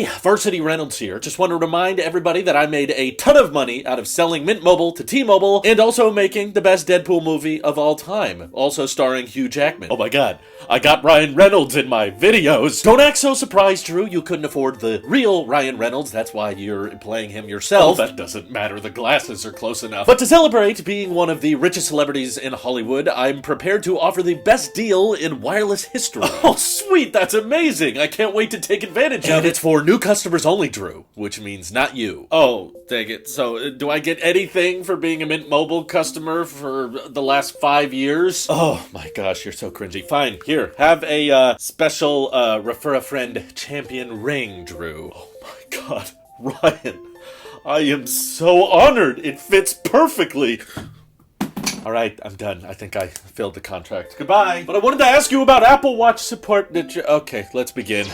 Varsity Reynolds here. Just want to remind everybody that I made a ton of money out of selling Mint Mobile to T-Mobile and also making the best Deadpool movie of all time, also starring Hugh Jackman. Oh my god, I got Ryan Reynolds in my videos. Don't act so surprised, Drew. You couldn't afford the real Ryan Reynolds. That's why you're playing him yourself. Oh, that doesn't matter. The glasses are close enough. But to celebrate being one of the richest celebrities in Hollywood, I'm prepared to offer the best deal in wireless history. Oh, sweet. That's amazing. I can't wait to take advantage of it. And it's for new customers only, Drew, which means not you. Oh, dang it. So, do I get anything for being a Mint Mobile customer for the last 5 years? Oh my gosh, you're so cringy. Fine, here, have a special refer a friend champion ring, Drew. Oh my god, Ryan, I am so honored. It fits perfectly. All right, I'm done. I think I filled the contract. Goodbye. But I wanted to ask you about Apple Watch support. Okay, let's begin.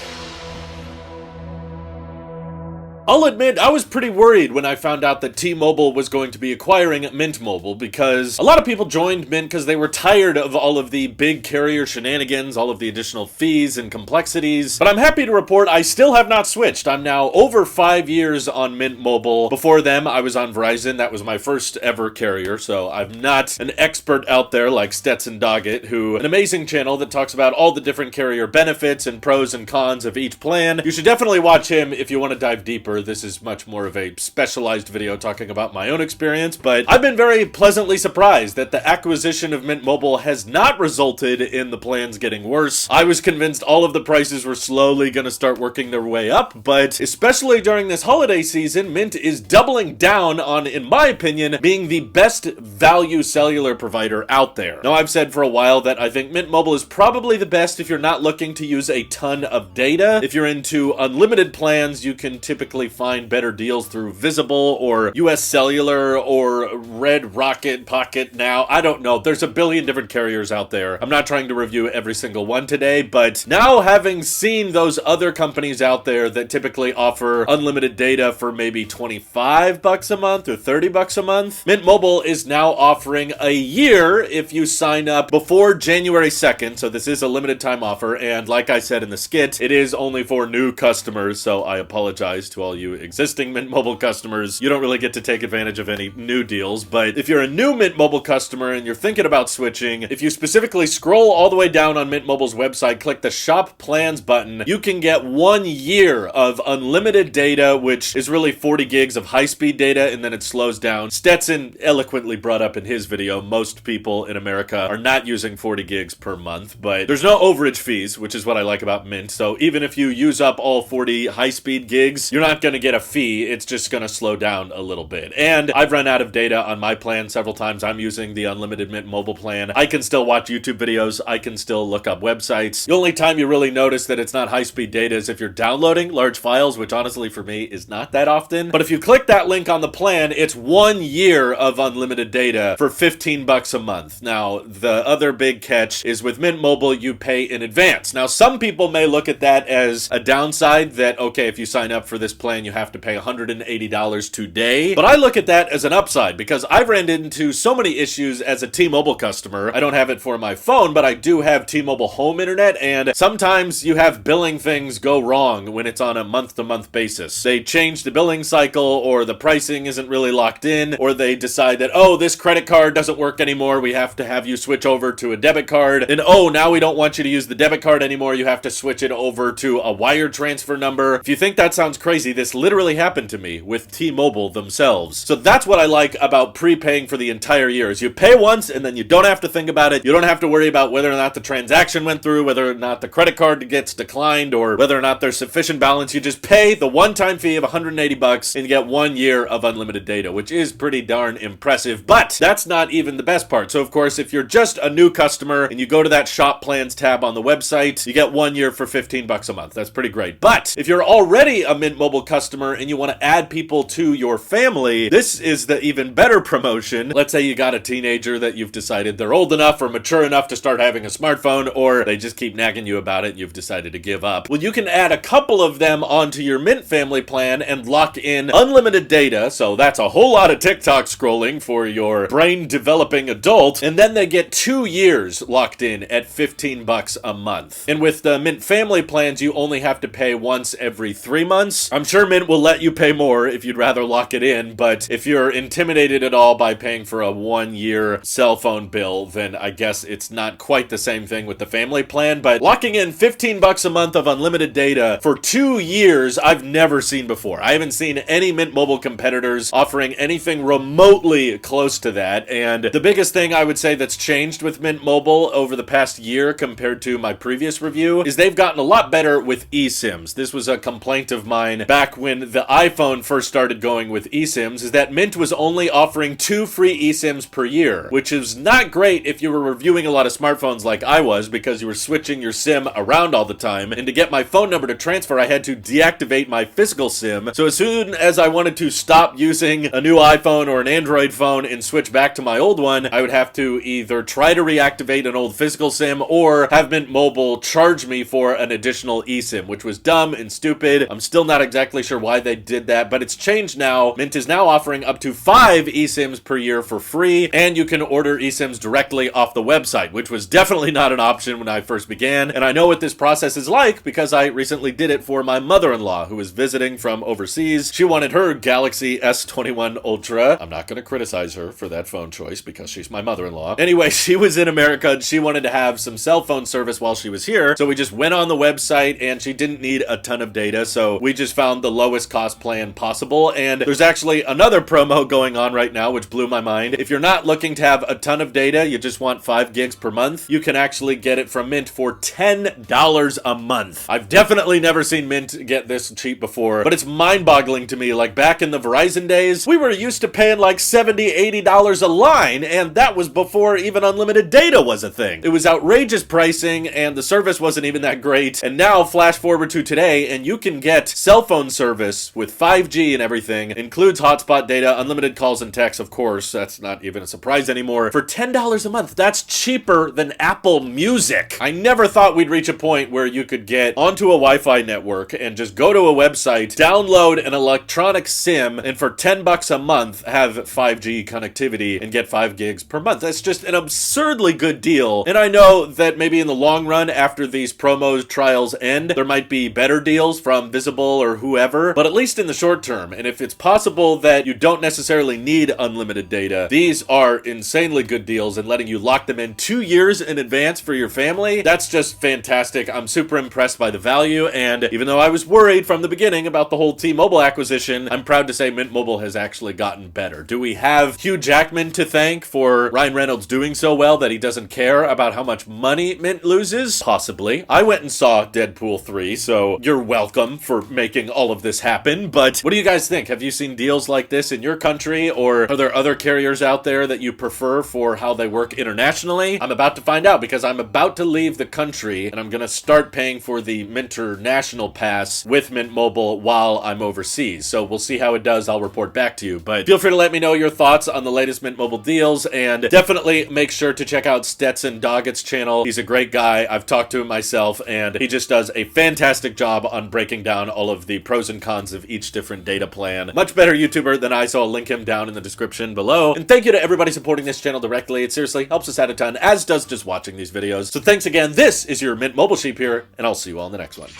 I'll admit, I was pretty worried when I found out that T-Mobile was going to be acquiring Mint Mobile because a lot of people joined Mint because they were tired of all of the big carrier shenanigans, all of the additional fees and complexities. But I'm happy to report I still have not switched. I'm now over 5 years on Mint Mobile. Before them, I was on Verizon. That was my first ever carrier, so I'm not an expert out there like Stetson Doggett, an amazing channel that talks about all the different carrier benefits and pros and cons of each plan. You should definitely watch him if you want to dive deeper. This is much more of a specialized video talking about my own experience, but I've been very pleasantly surprised that the acquisition of Mint Mobile has not resulted in the plans getting worse. I was convinced all of the prices were slowly going to start working their way up, but especially during this holiday season, Mint is doubling down on, in my opinion, being the best value cellular provider out there. Now, I've said for a while that I think Mint Mobile is probably the best if you're not looking to use a ton of data. If you're into unlimited plans, you can typically find better deals through Visible or US Cellular or Red Rocket Pocket Now. I don't know. There's a billion different carriers out there. I'm not trying to review every single one today, but now having seen those other companies out there that typically offer unlimited data for maybe $25 a month or $30 a month, Mint Mobile is now offering a year if you sign up before January 2nd. So this is a limited time offer. And like I said in the skit, it is only for new customers. So I apologize to all you existing Mint Mobile customers. You don't really get to take advantage of any new deals, but if you're a new Mint Mobile customer and you're thinking about switching, if you specifically scroll all the way down on Mint Mobile's website, click the Shop Plans button, you can get 1 year of unlimited data, which is really 40 gigs of high-speed data, and then it slows down. Stetson eloquently brought up in his video, most people in America are not using 40 gigs per month, but there's no overage fees, which is what I like about Mint. So even if you use up all 40 high-speed gigs, you're not going to get a fee. It's just going to slow down a little bit. And I've run out of data on my plan several times. I'm using the unlimited Mint Mobile plan. I can still watch YouTube videos. I can still look up websites. The only time you really notice that it's not high-speed data is if you're downloading large files, which honestly for me is not that often. But if you click that link on the plan, it's 1 year of unlimited data for $15 a month. Now, the other big catch is with Mint Mobile, you pay in advance. Now, some people may look at that as a downside that, okay, if you sign up for this plan, you have to pay $180 today. But I look at that as an upside because I've ran into so many issues as a T-Mobile customer. I don't have it for my phone, but I do have T-Mobile home internet, and sometimes you have billing things go wrong when it's on a month-to-month basis. They change the billing cycle, or the pricing isn't really locked in, or they decide that, oh, this credit card doesn't work anymore, we have to have you switch over to a debit card, and oh, now we don't want you to use the debit card anymore, you have to switch it over to a wire transfer number. If you think that sounds crazy, this literally happened to me with T-Mobile themselves. So that's what I like about prepaying for the entire year, is you pay once and then you don't have to think about it. You don't have to worry about whether or not the transaction went through, whether or not the credit card gets declined, or whether or not there's sufficient balance. You just pay the one-time fee of $180 and you get 1 year of unlimited data, which is pretty darn impressive. But that's not even the best part. So of course, if you're just a new customer and you go to that Shop Plans tab on the website, you get 1 year for $15 a month. That's pretty great. But if you're already a Mint Mobile customer and you want to add people to your family, this is the even better promotion. Let's say you got a teenager that you've decided they're old enough or mature enough to start having a smartphone, or they just keep nagging you about it and you've decided to give up. Well, you can add a couple of them onto your Mint family plan and lock in unlimited data, so that's a whole lot of TikTok scrolling for your brain-developing adult, and then they get 2 years locked in at $15 a month. And with the Mint family plans, you only have to pay once every 3 months. I'm sure Mint will let you pay more if you'd rather lock it in, but if you're intimidated at all by paying for a 1-year cell phone bill, then I guess it's not quite the same thing with the family plan. But locking in $15 a month of unlimited data for 2 years, I've never seen before. I haven't seen any Mint Mobile competitors offering anything remotely close to that. And the biggest thing I would say that's changed with Mint Mobile over the past year compared to my previous review is they've gotten a lot better with eSIMs. This was a complaint of mine back when the iPhone first started going with eSIMs, is that Mint was only offering 2 free eSIMs per year, which is not great if you were reviewing a lot of smartphones like I was, because you were switching your SIM around all the time. And to get my phone number to transfer, I had to deactivate my physical SIM. So as soon as I wanted to stop using a new iPhone or an Android phone and switch back to my old one, I would have to either try to reactivate an old physical SIM or have Mint Mobile charge me for an additional eSIM, which was dumb and stupid. I'm still not exactly sure why they did that, but it's changed now. Mint is now offering up to 5 eSIMs per year for free, and you can order eSIMs directly off the website, which was definitely not an option when I first began. And I know what this process is like because I recently did it for my mother-in-law who was visiting from overseas. She wanted her Galaxy S21 Ultra. I'm not going to criticize her for that phone choice because she's my mother-in-law. Anyway, she was in America and she wanted to have some cell phone service while she was here, so we just went on the website and she didn't need a ton of data, so we just found the lowest cost plan possible. And there's actually another promo going on right now which blew my mind. If you're not looking to have a ton of data, you just want 5 gigs per month, you can actually get it from Mint for $10 a month. I've definitely never seen Mint get this cheap before, but it's mind-boggling to me. Like back in the Verizon days, we were used to paying like $70, $80 a line, and that was before even unlimited data was a thing. It was outrageous pricing and the service wasn't even that great. And now flash forward to today and you can get cell phone service with 5G and everything, includes hotspot data, unlimited calls and texts, of course, that's not even a surprise anymore, for $10 a month. That's cheaper than Apple Music. I never thought we'd reach a point where you could get onto a Wi-Fi network and just go to a website, download an electronic SIM, and for $10 a month have 5G connectivity and get 5 gigs per month. That's just an absurdly good deal. And I know that maybe in the long run, after these promos trials end, there might be better deals from Visible or whoever, but at least in the short term, and if it's possible that you don't necessarily need unlimited data, these are insanely good deals, and letting you lock them in 2 years in advance for your family, that's just fantastic. I'm super impressed by the value, and even though I was worried from the beginning about the whole T-Mobile acquisition, I'm proud to say Mint Mobile has actually gotten better. Do we have Hugh Jackman to thank for Ryan Reynolds doing so well that he doesn't care about how much money Mint loses? Possibly. I went and saw Deadpool 3, so you're welcome for making all of this happen, but what do you guys think? Have you seen deals like this in your country, or are there other carriers out there that you prefer for how they work internationally? I'm about to find out because I'm about to leave the country and I'm gonna start paying for the Minter National Pass with Mint Mobile while I'm overseas, so we'll see how it does. I'll report back to you, but feel free to let me know your thoughts on the latest Mint Mobile deals, and definitely make sure to check out Stetson Doggett's channel. He's a great guy. I've talked to him myself and he just does a fantastic job on breaking down all of the pros and cons of each different data plan. Much better YouTuber than I, so I'll link him down in the description below. And thank you to everybody supporting this channel directly. It seriously helps us out a ton, as does just watching these videos. So thanks again. This is your Mint Mobile Sheep here, and I'll see you all in the next one.